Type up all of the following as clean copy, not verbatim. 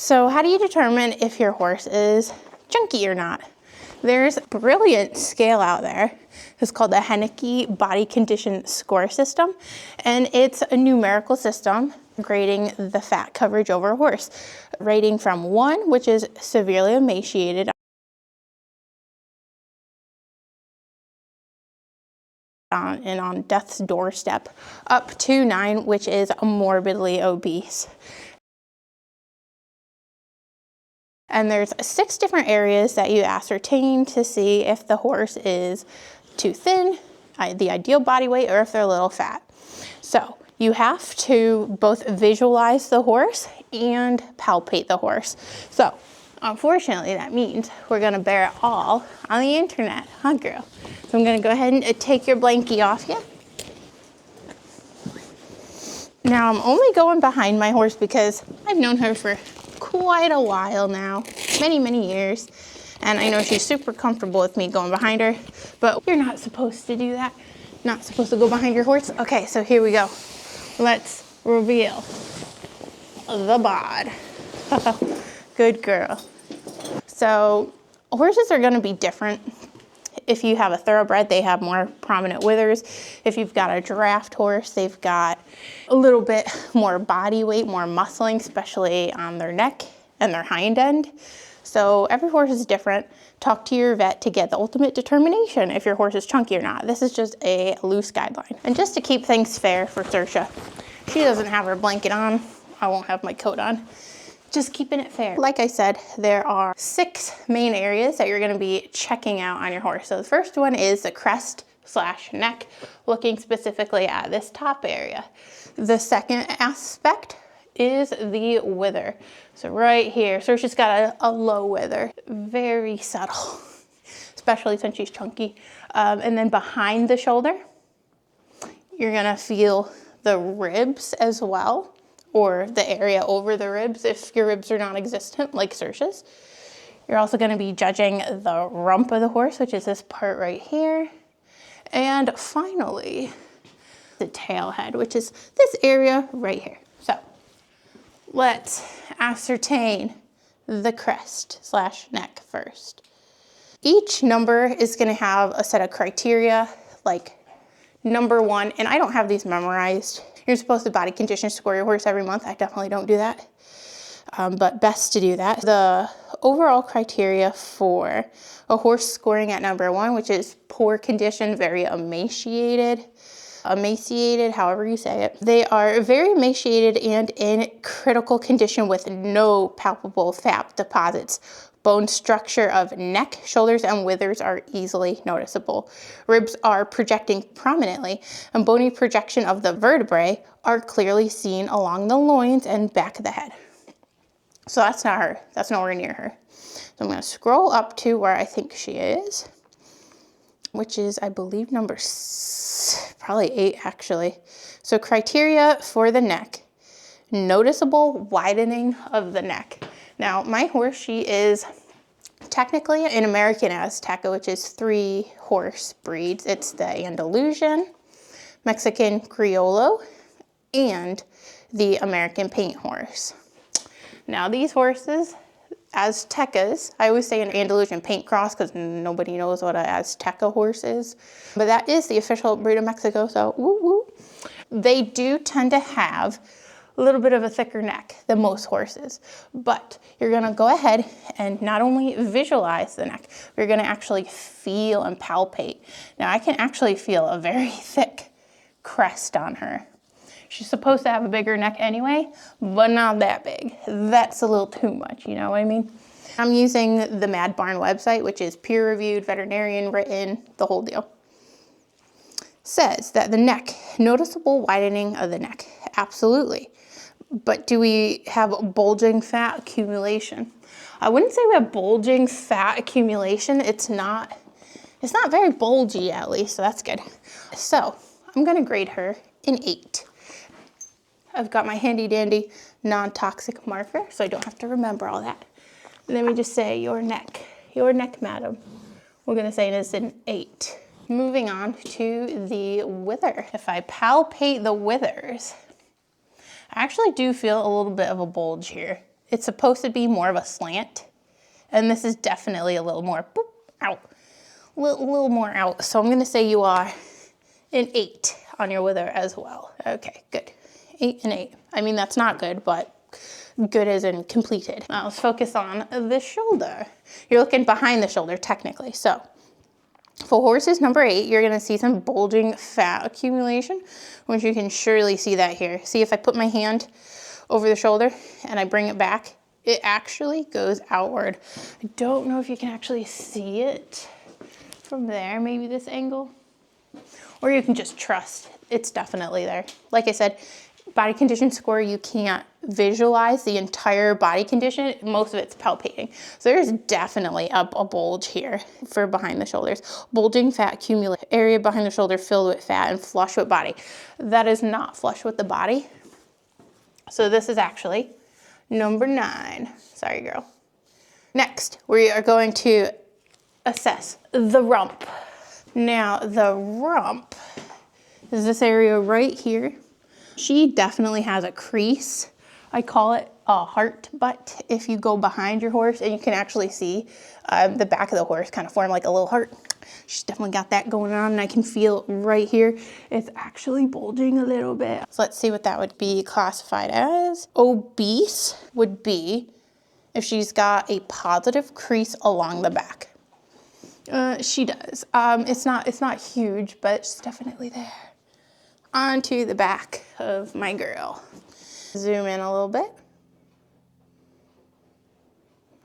So how do you determine if your horse is chunky or not? There's a brilliant scale out there. It's called the Henneke Body Condition Score System, and it's a numerical system grading the fat coverage over a horse, rating from 1, which is severely emaciated, and on death's doorstep, up to 9, which is morbidly obese. And there's 6 different areas that you ascertain to see if the horse is too thin, the ideal body weight, or if they're a little fat. So you have to both visualize the horse and palpate the horse. So unfortunately, that means we're gonna bear it all on the internet, huh, girl? So I'm gonna go ahead and take your blankie off you. Now I'm only going behind my horse because I've known her for quite a while now, many years. And I know she's super comfortable with me going behind her, but you're not supposed to do that. Not supposed to go behind your horse. Okay, so here we go. Let's reveal the bod. Good girl. So horses are gonna be different. If you have a thoroughbred, they have more prominent withers. If you've got a draft horse, they've got a little bit more body weight, more muscling, especially on their neck and their hind end. So every horse is different. Talk to your vet to get the ultimate determination if your horse is chunky or not. This is just a loose guideline. And just to keep things fair for Saoirse, she doesn't have her blanket on. I won't have my coat on. Just keeping it fair. Like I said, there are 6 main areas that you're gonna be checking out on your horse. So the first one is the crest/neck, looking specifically at this top area. The second aspect is the wither. So right here, so she's got a low wither, very subtle, especially since she's chunky. And then behind the shoulder, you're gonna feel the ribs as well, or the area over the ribs if your ribs are non-existent, like Saoirse's. You're also gonna be judging the rump of the horse, which is this part right here. And finally, the tail head, which is this area right here. So let's ascertain the crest/neck first. Each number is gonna have a set of criteria, like number 1, and I don't have these memorized. You're supposed to body condition score your horse every month. I definitely don't do that, but best to do that. The overall criteria for a horse scoring at number 1, which is poor condition, very emaciated, however you say it. They are very emaciated and in critical condition with no palpable fat deposits. Bone structure of neck, shoulders, and withers are easily noticeable. Ribs are projecting prominently, and bony projection of the vertebrae are clearly seen along the loins and back of the head. So that's not her. That's nowhere near her. So I'm going to scroll up to where I think she is, which is, I believe, number probably 8, actually. So criteria for the neck: noticeable widening of the neck. Now, my horse, she is technically an American Azteca, which is 3 horse breeds. It's the Andalusian, Mexican Criollo, and the American Paint Horse. Now, these horses, Aztecas, I always say an Andalusian paint cross because nobody knows what an Azteca horse is, but that is the official breed of Mexico, so woo woo. They do tend to have a little bit of a thicker neck than most horses, but you're gonna go ahead and not only visualize the neck, you're gonna actually feel and palpate. Now I can actually feel a very thick crest on her. She's supposed to have a bigger neck anyway, but not that big. That's a little too much, you know what I mean? I'm using the Mad Barn website, which is peer-reviewed, veterinarian written, the whole deal. Says that the neck, noticeable widening of the neck, absolutely. But do we have bulging fat accumulation? I wouldn't say we have bulging fat accumulation. It's not very bulgy, at least, so that's good. So I'm gonna grade her an 8. I've got my handy dandy non-toxic marker, so I don't have to remember all that. Let me just say your neck, madam. We're gonna say it is an 8. Moving on to the wither. If I palpate the withers, I actually do feel a little bit of a bulge here. It's supposed to be more of a slant, and this is definitely a little more boop, out, little more out. So I'm gonna say you are an 8 on your wither as well. Okay, good. 8 and 8. I mean, that's not good, but good as in completed. Now let's focus on the shoulder. You're looking behind the shoulder technically. So for horses number 8, you're gonna see some bulging fat accumulation, which you can surely see that here. See, if I put my hand over the shoulder and I bring it back, it actually goes outward. I don't know if you can actually see it from there, maybe this angle, or you can just trust it's definitely there. Like I said, body condition score, you can't visualize the entire body condition. Most of it's palpating. So there's definitely a bulge here for behind the shoulders. Bulging fat accumulate, area behind the shoulder filled with fat and flush with body. That is not flush with the body. So this is actually number 9. Sorry, girl. Next, we are going to assess the rump. Now, the rump is this area right here. She definitely has a crease. I call it a heart butt if you go behind your horse, and you can actually see the back of the horse kind of form like a little heart. She's definitely got that going on, and I can feel right here, it's actually bulging a little bit. So let's see what that would be classified as. Obese would be if she's got a positive crease along the back. She does. It's not huge, but it's definitely there. Onto the back of my girl. Zoom in a little bit.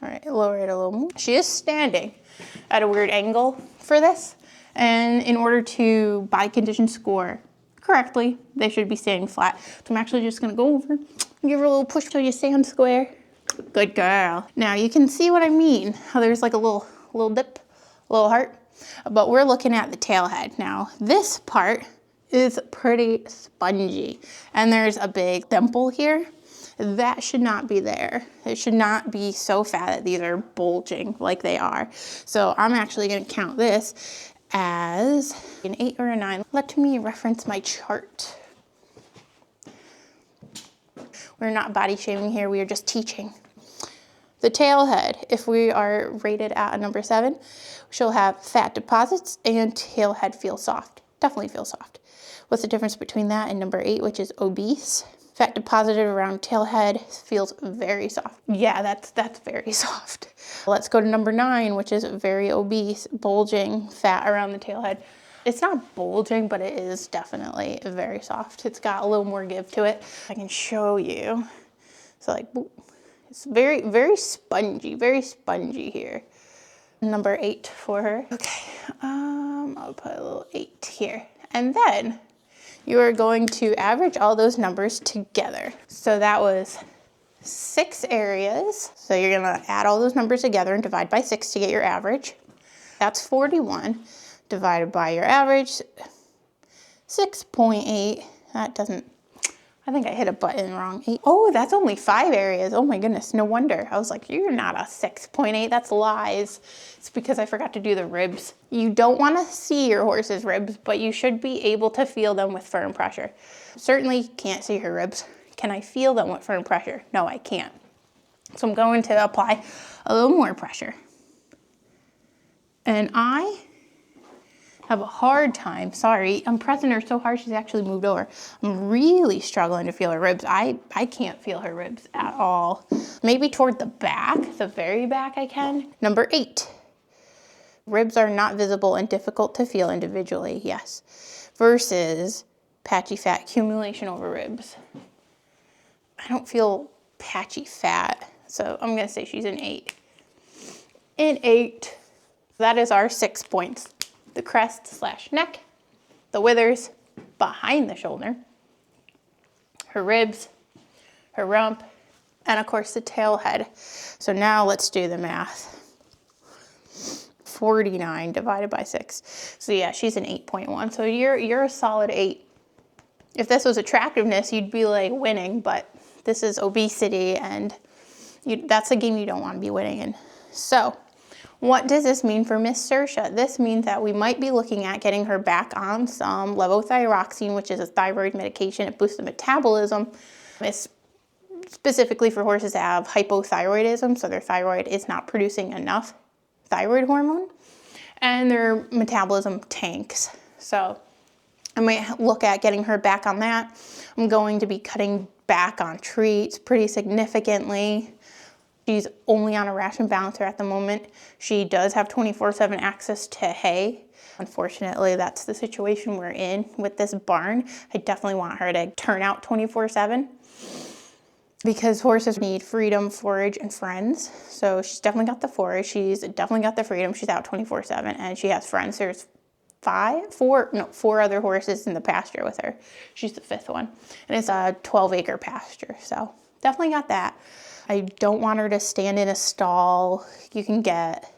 All right, lower it a little more. She is standing at a weird angle for this, and in order to body condition score correctly, they should be standing flat. So I'm actually just gonna go over and give her a little push till you stand square. Good girl. Now you can see what I mean, how there's like a little dip, a little heart, but we're looking at the tail head. Now this part is pretty spongy, and there's a big dimple here. That should not be there. It should not be so fat that these are bulging like they are. So I'm actually gonna count this as an 8 or a 9. Let me reference my chart. We're not body shaming here, we are just teaching. The tail head, if we are rated at a number 7, she'll have fat deposits and tail head feels soft. Definitely feels soft. What's the difference between that and number 8, which is obese? Fat deposited around tail head feels very soft. Yeah, that's very soft. Let's go to number 9, which is very obese, bulging fat around the tail head. It's not bulging, but it is definitely very soft. It's got a little more give to it. I can show you. So like, it's very spongy here. Number 8 for her. Okay, I'll put a little 8 here. And then you are going to average all those numbers together. So that was 6 areas. So you're gonna add all those numbers together and divide by 6 to get your average. That's 41 divided by your average, 6.8. That doesn't, I think I hit a button wrong. 8. Oh, that's only 5 areas. Oh my goodness, no wonder. I was like, you're not a 6.8, that's lies. It's because I forgot to do the ribs. You don't want to see your horse's ribs, but you should be able to feel them with firm pressure. Certainly can't see her ribs. Can I feel them with firm pressure? No, I can't. So I'm going to apply a little more pressure. And I have a hard time, sorry, I'm pressing her so hard she's actually moved over. I'm really struggling to feel her ribs. I can't feel her ribs at all. Maybe toward the back, the very back I can. Number 8, ribs are not visible and difficult to feel individually, yes. Versus patchy fat accumulation over ribs. I don't feel patchy fat, so I'm gonna say she's an 8. An 8, that is our 6 points. The crest / neck, the withers behind the shoulder, her ribs, her rump, and of course the tail head. So now let's do the math. 49 divided by 6. So yeah, she's an 8.1. So you're a solid 8. If this was attractiveness, you'd be like winning, but this is obesity, and that's a game you don't want to be winning in. So what does this mean for Miss Saoirse? This means that we might be looking at getting her back on some levothyroxine, which is a thyroid medication. It boosts the metabolism. It's specifically for horses that have hypothyroidism, so their thyroid is not producing enough thyroid hormone, and their metabolism tanks. So I might look at getting her back on that. I'm going to be cutting back on treats pretty significantly. She's only on a ration balancer at the moment. She does have 24/7 access to hay. Unfortunately, that's the situation we're in with this barn. I definitely want her to turn out 24/7 because horses need freedom, forage, and friends. So she's definitely got the forage. She's definitely got the freedom. She's out 24/7 and she has friends. There's four other horses in the pasture with her. She's the fifth one. And it's a 12-acre pasture. So definitely got that. I don't want her to stand in a stall. You can get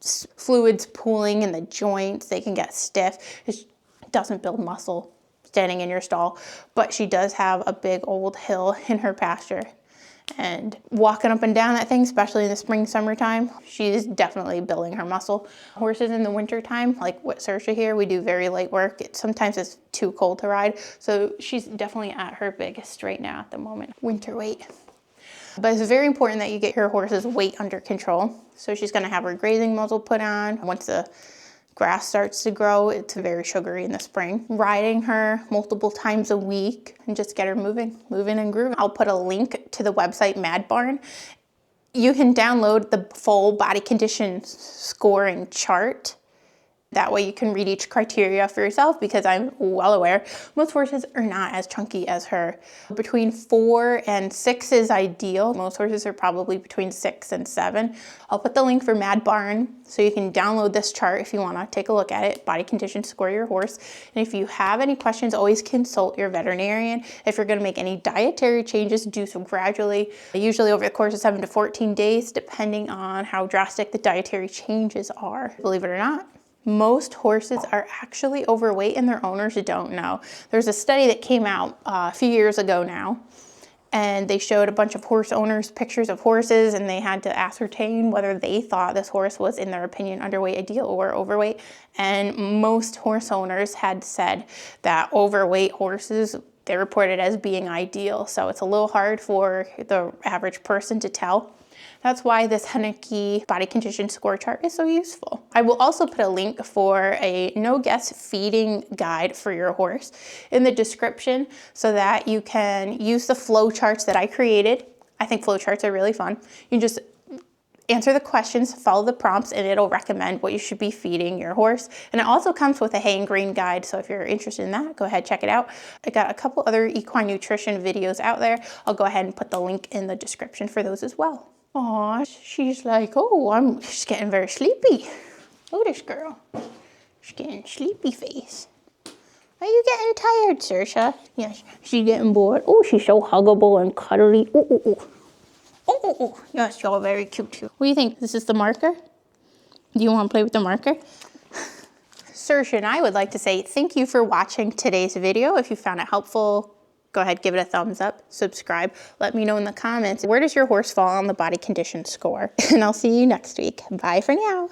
fluids pooling in the joints. They can get stiff. It doesn't build muscle standing in your stall, but she does have a big old hill in her pasture. And walking up and down that thing, especially in the spring, summertime, she's definitely building her muscle. Horses in the wintertime, like with Saoirse here, we do very light work. Sometimes it's too cold to ride. So she's definitely at her biggest right now at the moment, winter weight. But it's very important that you get your horse's weight under control. So she's gonna have her grazing muzzle put on. Once the grass starts to grow, it's very sugary in the spring. Riding her multiple times a week and just get her moving and grooving. I'll put a link to the website Mad Barn. You can download the full body condition scoring chart. That way you can read each criteria for yourself, because I'm well aware most horses are not as chunky as her. Between 4 and 6 is ideal. Most horses are probably between 6 and 7. I'll put the link for Mad Barn so you can download this chart if you want to take a look at it. Body condition score your horse. And if you have any questions, always consult your veterinarian. If you're going to make any dietary changes, do so gradually, usually over the course of 7 to 14 days, depending on how drastic the dietary changes are. Believe it or not, most horses are actually overweight and their owners don't know. There's a study that came out a few years ago now, and they showed a bunch of horse owners pictures of horses, and they had to ascertain whether they thought this horse was, in their opinion, underweight, ideal, or overweight. And most horse owners had said that overweight horses, they reported as being ideal. So it's a little hard for the average person to tell. That's why this Henneke body condition score chart is so useful. I will also put a link for a no-guess feeding guide for your horse in the description so that you can use the flow charts that I created. I think flow charts are really fun. You just answer the questions, follow the prompts, and it'll recommend what you should be feeding your horse. And it also comes with a hay and grain guide, so if you're interested in that, go ahead, check it out. I got a couple other equine nutrition videos out there. I'll go ahead and put the link in the description for those as well. Aw, she's like, oh, she's getting very sleepy. Oh, this girl. She's getting sleepy face. Are you getting tired, Saoirse? Yes, she's getting bored. Oh, she's so huggable and cuddly. Oh, oh, oh. Oh, oh, oh. Yes, you're very cute too. What do you think? This is the marker? Do you want to play with the marker? Saoirse and I would like to say thank you for watching today's video. If you found it helpful, go ahead, give it a thumbs up, subscribe. Let me know in the comments, where does your horse fall on the body condition score? And I'll see you next week. Bye for now.